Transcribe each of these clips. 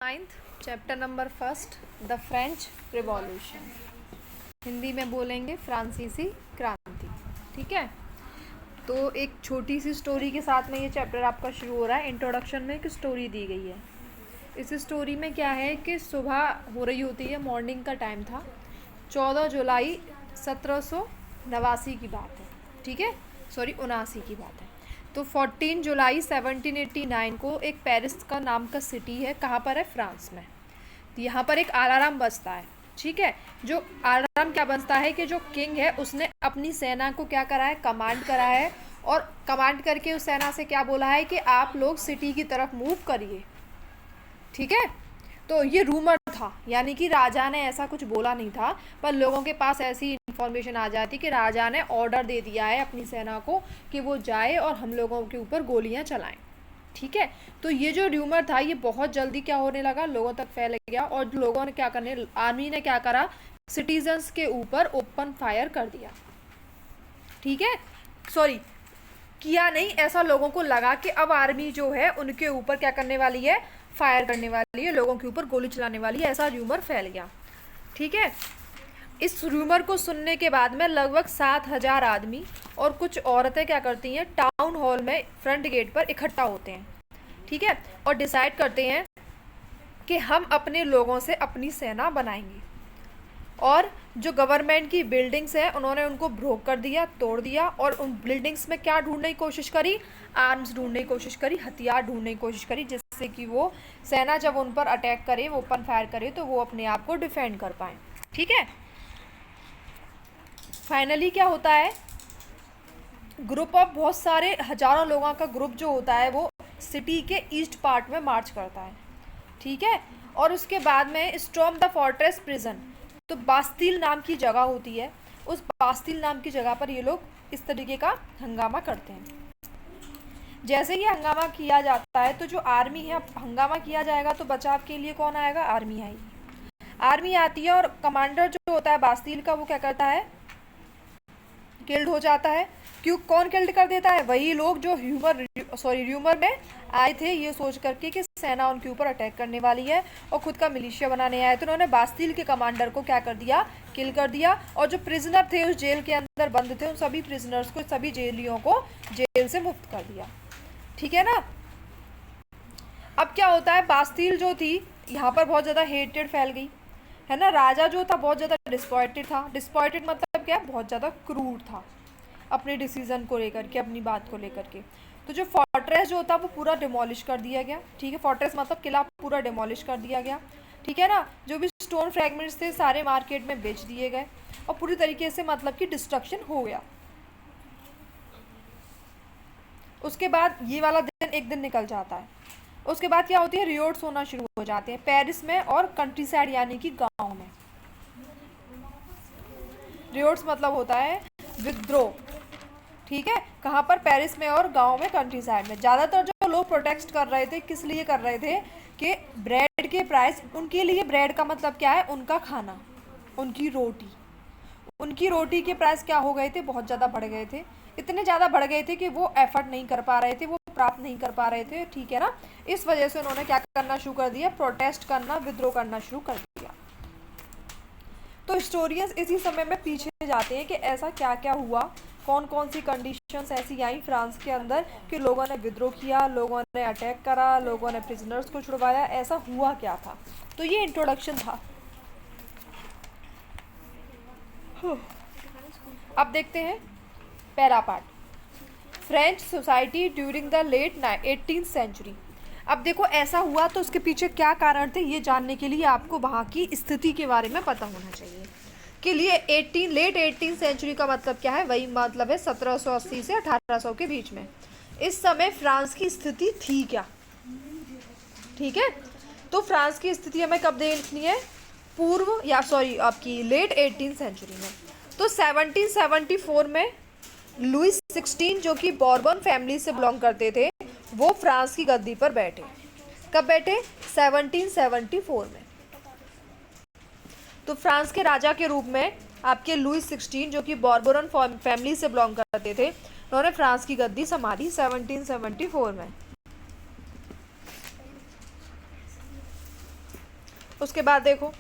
Ninth chapter number first the French revolution, Hindi में बोलेंगे फ्रांसीसी क्रांति। ठीक है, तो एक छोटी सी स्टोरी के साथ में ये चैप्टर आपका शुरू हो रहा है। इंट्रोडक्शन में एक स्टोरी दी गई है। इस स्टोरी में क्या है कि सुबह हो रही होती है, मॉर्निंग का टाइम था, 14 जुलाई 1789 की बात है। ठीक है, सॉरी 79 की बात है। तो 14 जुलाई 1789 को एक पेरिस का नाम का सिटी है, कहाँ पर है, फ्रांस में। तो यहाँ पर एक अलार्म बजता है। ठीक है, जो अलार्म क्या बजता है कि जो किंग है उसने अपनी सेना को क्या करा है, कमांड करा है, और कमांड करके उस सेना से क्या बोला है कि आप लोग सिटी की तरफ मूव करिए। ठीक है, तो ये रूमर था, यानी कि राजा ने ऐसा कुछ बोला नहीं था, पर लोगों के पास ऐसी इन्फॉर्मेशन आ जाती कि राजा ने ऑर्डर दे दिया है अपनी सेना को कि वो जाए और हम लोगों के ऊपर गोलियां चलाएं। ठीक है, तो ये जो र्यूमर था ये बहुत जल्दी क्या होने लगा, लोगों तक फैल गया, और लोगों ने क्या करने, आर्मी ने क्या करा, सिटीजन्स के ऊपर ओपन फायर कर दिया। ठीक है, सॉरी किया नहीं, ऐसा लोगों को लगा कि अब आर्मी जो है उनके ऊपर क्या करने वाली है, फायर करने वाली है, लोगों के ऊपर गोली चलाने वाली है, ऐसा र्यूमर फैल गया। ठीक है, इस र्यूमर को सुनने के बाद में लगभग 7,000 आदमी और कुछ औरतें क्या करती हैं, टाउन हॉल में फ्रंट गेट पर इकट्ठा होते हैं। ठीक है, और डिसाइड करते हैं कि हम अपने लोगों से अपनी सेना बनाएंगे। और जो गवर्नमेंट की बिल्डिंग्स हैं उन्होंने उनको ब्रोक कर दिया, तोड़ दिया, और उन बिल्डिंग्स में क्या ढूंढने की कोशिश करी, आर्म्स ढूंढने की कोशिश करी, हथियार ढूंढने की कोशिश करी, जिससे कि वो सेना जब उन पर अटैक करे, वो ओपन फायर करे, तो वो अपने आप को डिफेंड कर पाए। ठीक है, फाइनली क्या होता है, ग्रुप ऑफ बहुत सारे हजारों लोगों का ग्रुप जो होता है वो सिटी के ईस्ट पार्ट में मार्च करता है। ठीक है, और उसके बाद में स्टॉर्म द फोर्ट्रेस प्रिजन, तो बास्तील नाम की जगह होती है, उस बास्तील नाम की जगह पर ये लोग इस तरीके का हंगामा करते हैं। जैसे ही हंगामा किया जाता है तो जो आर्मी है, हंगामा किया जाएगा तो बचाव के लिए कौन आएगा, आर्मी आएगी। आर्मी आती है और कमांडर जो होता है बास्तील का वो क्या करता है, किल्ड हो जाता है। क्यों, कौन किल्ड कर देता है, वही लोग जो र्यूमर में आए थे ये सोच करके कि सेना उनके ऊपर अटैक करने वाली है और खुद का मिलिशिया बनाने आए थे। उन्होंने बास्तील के कमांडर को क्या कर दिया, किल कर दिया, और जो प्रिजनर थे उस जेल के अंदर बंद थे उन सभी प्रिजनर्स को, सभी जेलियों को जेल से मुक्त कर दिया। ठीक है ना। अब क्या होता है, बास्तील जो थी यहाँ पर बहुत ज़्यादा हेटेड फैल गई है ना। राजा जो था बहुत ज़्यादा डिस्पॉइंटेड था। डिस्पॉइंटेड मतलब क्या, बहुत ज़्यादा क्रूर था अपने डिसीजन को लेकर के, अपनी बात को लेकर के। तो जो फोर्ट्रेस जो था वो पूरा डिमोलिश कर दिया गया। ठीक है, फोर्ट्रेस मतलब किला पूरा डिमोलिश कर दिया गया। ठीक है ना, जो भी स्टोन फ्रैगमेंट्स थे सारे मार्केट में बेच दिए गए और पूरी तरीके से मतलब कि डिस्ट्रक्शन हो गया। उसके बाद ये वाला दिन एक दिन निकल जाता है। उसके बाद क्या होती है, रियोट्स होना शुरू हो जाते हैं पेरिस में और कंट्री साइड यानी कि गाँव में। रियोट्स मतलब होता है विद्रोह। ठीक है, कहाँ पर, पेरिस में और गांव में, कंट्री साइड में। ज़्यादातर जो लोग प्रोटेस्ट कर रहे थे, किस लिए कर रहे थे कि ब्रेड के प्राइस, उनके लिए ब्रेड का मतलब क्या है, उनका खाना, उनकी रोटी, उनकी रोटी के प्राइस क्या हो गए थे, बहुत ज़्यादा बढ़ गए थे। इतने ज़्यादा बढ़ गए थे कि वो एफर्ट नहीं कर पा रहे थे, वो प्राप्त नहीं कर पा रहे थे। ठीक है ना, इस वजह से उन्होंने क्या करना शुरू कर दिया, प्रोटेस्ट करना, विद्रोह करना शुरू कर दिया। तो हिस्टोरियंस इसी समय में पीछे जाते हैं कि ऐसा क्या क्या हुआ, कौन कौन सी कंडीशंस ऐसी आई फ्रांस के अंदर कि लोगों ने विद्रोह किया, लोगों ने अटैक करा, लोगों ने प्रिजनर्स को छुड़वाया, ऐसा हुआ क्या था। तो ये इंट्रोडक्शन था। अब देखते हैं पहला part, French society during the late 18th century. अब देखो ऐसा हुआ तो उसके पीछे क्या कारण थे, ये जानने के लिए आपको वहाँ की स्थिति के बारे में पता होना चाहिए। के लिए लेट 18th सेंचुरी का मतलब क्या है, वही मतलब है 1780 से 1800 के बीच में। इस समय फ्रांस की स्थिति थी क्या। ठीक है, तो फ्रांस की स्थिति हमें कब देखनी है, पूर्व या सॉरी आपकी लेट 18th सेंचुरी में। तो 1774 में लुइस 16 जो कि बॉर्बन फैमिली से बिलोंग करते थे वो फ्रांस की गद्दी पर बैठे। कब बैठे, 1774 में। तो फ्रांस के राजा के रूप में आपके लुइस 16 जो कि बॉर्बन फैमिली से बिलोंग करते थे, उन्होंने फ्रांस की गद्दी संभाली 1774 में। उसके बाद देखो,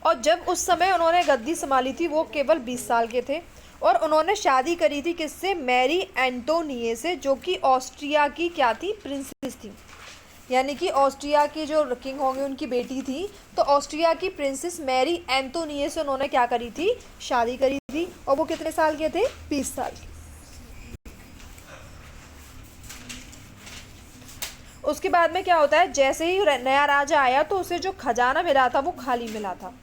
और जब उस समय उन्होंने गद्दी संभाली थी वो केवल 20 साल के थे और उन्होंने शादी करी थी किससे, मैरी एंटोनिए से, जो कि ऑस्ट्रिया की क्या थी, प्रिंसेस थी। यानी कि ऑस्ट्रिया की जो किंग होंगे उनकी बेटी थी, तो ऑस्ट्रिया की प्रिंसेस मैरी एंटोनिए से उन्होंने क्या करी थी, शादी करी थी। और वो कितने साल के थे, 20 साल के। उसके बाद में क्या होता है, जैसे ही नया राजा आया तो उसे जो खजाना मिला था वो खाली मिला था,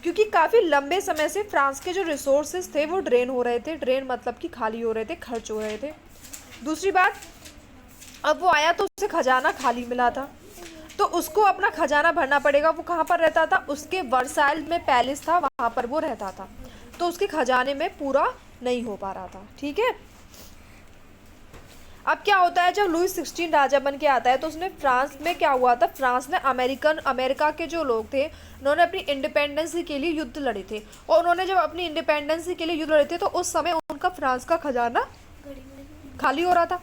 क्योंकि काफ़ी लंबे समय से फ्रांस के जो रिसोर्सेज थे वो ड्रेन हो रहे थे। ड्रेन मतलब कि खाली हो रहे थे, खर्च हो रहे थे। दूसरी बात, अब वो आया तो उसे खजाना खाली मिला था, तो उसको अपना खजाना भरना पड़ेगा। वो कहाँ पर रहता था, उसके वर्साइल में पैलेस था, वहाँ पर वो रहता था, तो उसके खजाने में पूरा नहीं हो पा रहा था। ठीक है, अब क्या होता है, जब लुईस 16 राजा बन के आता है तो उसने फ्रांस में क्या हुआ था, फ्रांस ने अमेरिका के जो लोग थे उन्होंने अपनी इंडिपेंडेंसी के लिए युद्ध लड़े थे, और उन्होंने जब अपनी इंडिपेंडेंसी के लिए युद्ध लड़े थे तो उस समय उनका फ्रांस का खजाना खाली हो रहा था।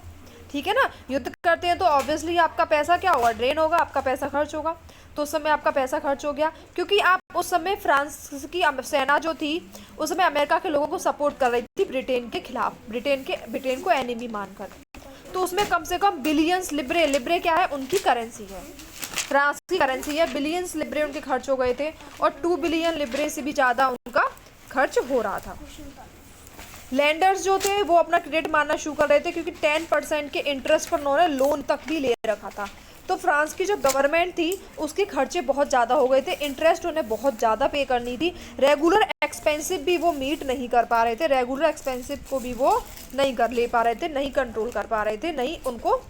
ठीक है ना, युद्ध करते हैं तो ऑब्वियसली आपका पैसा क्या होगा, ड्रेन होगा, आपका पैसा खर्च होगा। तो उस समय आपका पैसा खर्च हो गया, क्योंकि आप उस समय फ्रांस की सेना जो थी उस समय अमेरिका के लोगों को सपोर्ट कर रही थी ब्रिटेन के खिलाफ, ब्रिटेन को एनिमी मानकर। तो उसमें कम से कम बिलियंस लिब्रे, लिब्रे क्या है, उनकी करेंसी है, फ्रांस की करेंसी है। बिलियंस लिब्रे उनके खर्च हो गए थे, और 2 बिलियन लिब्रे से भी ज़्यादा उनका खर्च हो रहा था। लैंडर्स जो थे वो अपना क्रेडिट मारना शुरू कर रहे थे, क्योंकि 10% के इंटरेस्ट पर उन्होंने लोन तक भी ले रखा था। तो फ्रांस की जो गवर्नमेंट थी उसके खर्चे बहुत ज़्यादा हो गए थे, इंटरेस्ट उन्हें बहुत ज़्यादा पे करनी थी। रेगुलर एक्सपेंसिव भी वो मीट नहीं कर पा रहे थे, रेगुलर एक्सपेंसिव को भी वो नहीं कर ले पा रहे थे, नहीं कंट्रोल कर पा रहे थे, नहीं उनको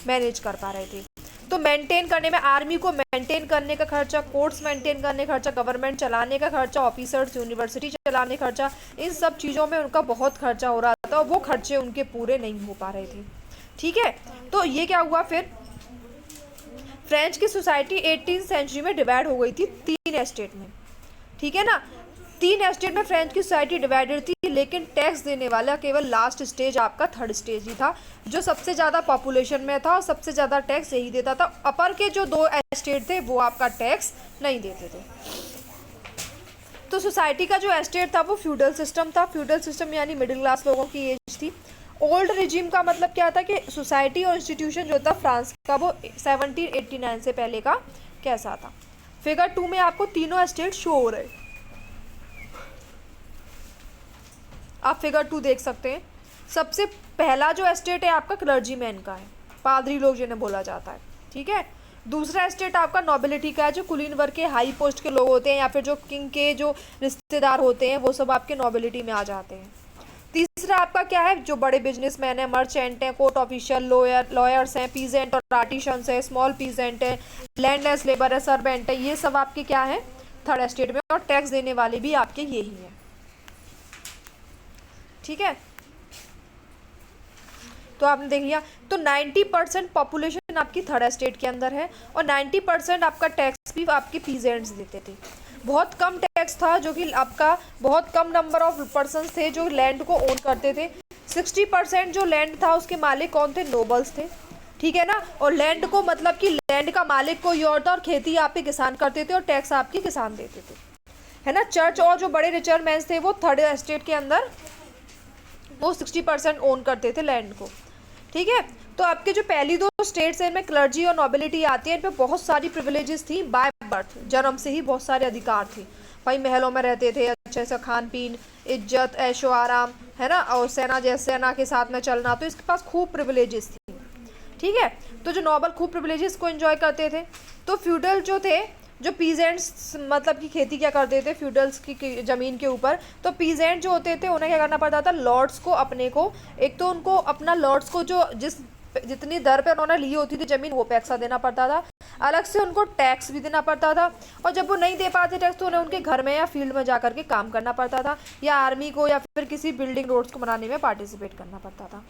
मैनेज कर पा रहे थे। तो मेंटेन करने में, आर्मी को मेंटेन करने का खर्चा, कोर्ट्स मेंटेन करने का खर्चा, गवर्नमेंट चलाने का खर्चा, ऑफिसर्स यूनिवर्सिटी चलाने का खर्चा, इन सब चीज़ों में उनका बहुत खर्चा हो रहा था, और वो खर्चे उनके पूरे नहीं हो पा रहे थे। ठीक है, तो ये क्या हुआ फिर, फ्रेंच की सोसाइटी 18वीं सेंचुरी में डिवाइड हो गई थी 3 एस्टेट में। ठीक है ना, 3 एस्टेट में फ्रेंच की सोसाइटी डिवाइडेड थी, लेकिन टैक्स देने वाला केवल लास्ट स्टेज आपका 3rd स्टेज ही था, जो सबसे ज़्यादा पॉपुलेशन में था और सबसे ज़्यादा टैक्स यही देता था। अपर के जो 2 एस्टेट थे वो आपका टैक्स नहीं देते थे। तो सोसाइटी का जो एस्टेट था वो फ्यूडल सिस्टम था। फ्यूडल सिस्टम यानी मिडिल क्लास लोगों की एज थी। ओल्ड रिजीम का मतलब क्या था कि सोसाइटी और इंस्टीट्यूशन जो था फ्रांस का वो 1789 से पहले का कैसा था। फिगर 2 में आपको तीनों एस्टेट शो हो रहे, आप फिगर 2 देख सकते हैं। सबसे पहला जो एस्टेट है आपका क्लर्जीमैन का है, पादरी लोग जिन्हें बोला जाता है। ठीक है, दूसरा एस्टेट आपका नोबिलिटी का है, जो कुलीन वर्ग के हाई पोस्ट के लोग होते हैं या फिर जो किंग के जो रिश्तेदार होते हैं वो सब आपके नोबिलिटी में आ जाते हैं। तीसरा आपका क्या है, जो बड़े बिजनेसमैन है, मर्चेंट हैं, कोर्ट ऑफिशियल, लॉयर्स हैं, पीजेंट और आर्टिशंस हैं, स्मॉल पीजेंट है, लैंडलेस लेबर है, सर्वेंट है, ये सब आपके क्या है 3rd एस्टेट में, और टैक्स देने वाले भी आपके यही हैं। ठीक है, तो आपने देख लिया, तो 90% पॉपुलेशन आपकी 3rd एस्टेट के अंदर है, और 90% आपका टैक्स भी आपके पीजेंट्स देते थे। बहुत कम टैक्स था, जो कि आपका बहुत कम नंबर ऑफ पर्सन्स थे जो लैंड को ओन करते थे। 60% जो लैंड था उसके मालिक कौन थे, नोबल्स थे। ठीक है ना, और लैंड को मतलब कि लैंड का मालिक कोई और था, और खेती आपके किसान करते थे, और टैक्स आपके किसान देते थे, है ना। चर्च और जो बड़े रिचर मैन थे वो 3rd एस्टेट के अंदर वो 60% ओन करते थे लैंड को। ठीक है, तो आपके जो पहली 2 स्टेट्स हैं इनमें क्लर्जी और नोबिलिटी आती है, इन पे बहुत सारी प्रिविलेजेस थी बाय बर्थ, जन्म से ही बहुत सारे अधिकार थे। भाई महलों में रहते थे, अच्छे से खान पीन, इज्जत, ऐशो आराम, है ना, और सेना के साथ में चलना, तो इसके पास खूब प्रिविलेजेस थी। ठीक है, तो जो नोबल खूब प्रिविलेजेस को एंजॉय करते थे। तो फ्यूडल जो थे, जो पीजेंट्स मतलब कि खेती क्या करते थे फ्यूडल्स की ज़मीन के ऊपर, तो पीजेंट जो होते थे उन्हें क्या करना पड़ता था, लॉर्ड्स को अपने को, एक तो उनको अपना लॉर्ड्स को जो जितनी दर पे उन्होंने ली होती थी ज़मीन वो पैसा देना पड़ता था, अलग से उनको टैक्स भी देना पड़ता था, और जब वो नहीं दे पाते टैक्स तो उन्हें उनके घर में या फील्ड में जा करके काम करना पड़ता था, या आर्मी को या फिर किसी बिल्डिंग रोड्स को बनाने में पार्टिसिपेट करना पड़ता था।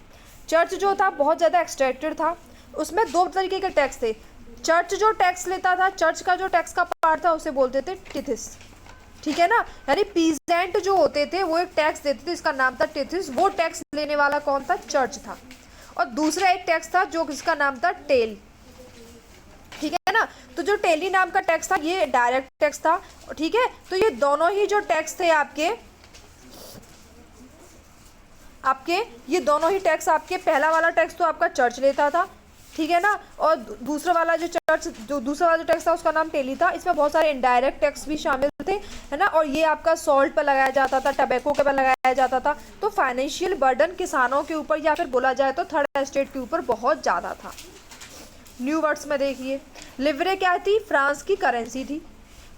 चर्च जो था बहुत ज़्यादा एक्सट्रैक्टेड था, उसमें 2 तरीके के टैक्स थे। चर्च जो टैक्स लेता था, चर्च का जो टैक्स का पार्ट था उसे बोलते थे टिथिस। ठीक है ना, यानी पीजेंट जो होते थे वो एक टैक्स देते थे, इसका नाम था टिथिस। वो टैक्स लेने वाला कौन था, चर्च था। और दूसरा एक टैक्स था जो जिसका नाम था टेल। ठीक है ना, ना। तो जो टेली नाम का टैक्स था ये डायरेक्ट टैक्स था, ठीक है। तो ये दोनों ही जो टैक्स थे आपके ये दोनों ही टैक्स आपके, पहला वाला टैक्स तो आपका चर्च लेता था, ठीक है ना, और दूसरा वाला जो टैक्स था उसका नाम टेली था। इसमें बहुत सारे इनडायरेक्ट टैक्स भी शामिल थे, है ना, और ये आपका सॉल्ट पर लगाया जाता था, टबैको के पर लगाया जाता था। तो फाइनेंशियल बर्डन किसानों के ऊपर या फिर बोला जाए तो थर्ड एस्टेट के ऊपर बहुत ज़्यादा था। न्यू वर्ड्स में देखिए, लिवरे क्या थी, फ्रांस की करेंसी थी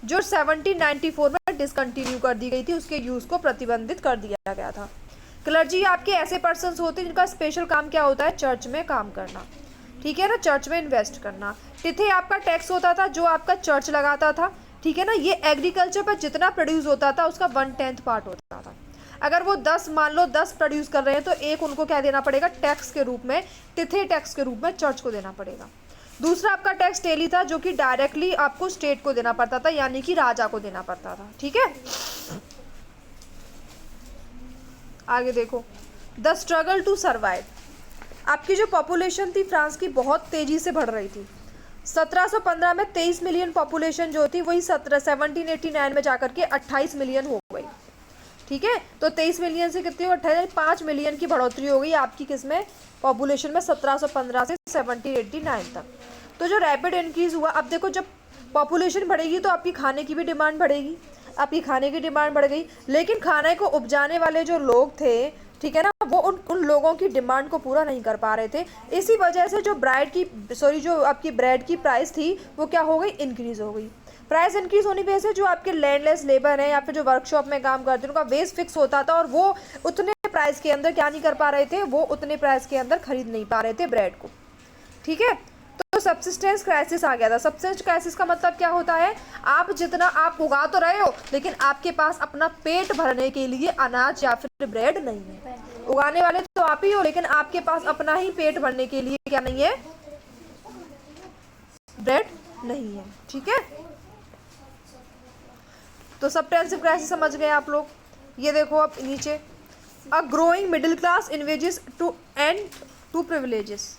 जो 1794 में डिसकंटिन्यू कर दी गई थी, उसके यूज़ को प्रतिबंधित कर दिया गया था। क्लर्जी आपके ऐसे पर्सन्स होते हैं जिनका स्पेशल काम क्या होता है, चर्च में काम करना, ठीक है ना, चर्च में इन्वेस्ट करना। तिथे आपका टैक्स होता था जो आपका चर्च लगाता था, ठीक है ना। ये एग्रीकल्चर पर जितना प्रोड्यूस होता था उसका 1/10 पार्ट होता था। अगर वो 10 मान लो 10 प्रोड्यूस कर रहे हैं तो एक उनको क्या देना पड़ेगा, टैक्स के रूप में, तिथे टैक्स के रूप में चर्च को देना पड़ेगा। दूसरा आपका टैक्स टेली था जो कि डायरेक्टली आपको स्टेट को देना पड़ता था, यानी कि राजा को देना पड़ता था, ठीक है। आगे देखो, द स्ट्रगल टू सर्वाइव। आपकी जो पॉपुलेशन थी फ्रांस की बहुत तेज़ी से बढ़ रही थी। 1715 में 23 मिलियन पॉपुलेशन जो थी वही 1789 में जाकर के 28 मिलियन हो गई, ठीक है। तो 23 मिलियन से कितनी हो, 5 मिलियन की बढ़ोतरी हो गई आपकी किसमें, पॉपुलेशन में, 1715 से 1789 तक। तो जो रैपिड इंक्रीज हुआ, अब देखो जब पॉपुलेशन बढ़ेगी तो आपकी खाने की भी डिमांड बढ़ेगी, आपकी खाने की डिमांड बढ़ गई, लेकिन खाने को उपजाने वाले जो लोग थे, ठीक है ना, वो उन लोगों की डिमांड को पूरा नहीं कर पा रहे थे। इसी वजह से जो जो आपकी ब्रेड की प्राइस थी वो क्या हो गई, इंक्रीज़ हो गई। प्राइस इंक्रीज होने की वजह से जो आपके लैंडलेस लेबर हैं या फिर जो वर्कशॉप में काम करते हैं उनका वेज फिक्स होता था और वो उतने प्राइस के अंदर क्या नहीं कर पा रहे थे, वो उतने प्राइस के अंदर खरीद नहीं पा रहे थे ब्रेड को, ठीक है। तो सब्सिस्टेंस क्राइसिस आ गया था। सब्सिस्टेंस क्राइसिस का मतलब क्या होता है, आप जितना आप उगा तो रहे हो लेकिन आपके पास अपना पेट भरने के लिए अनाज या फिर ब्रेड नहीं है। उगाने वाले तो आप ही हो लेकिन आपके पास अपना ही पेट भरने के लिए क्या नहीं है, ब्रेड नहीं है, ठीक है। तो सब्सिस्टेंस क्राइसिस समझ गए आप लोग। ये देखो अब नीचे, a growing middle class envisages to end to privileges.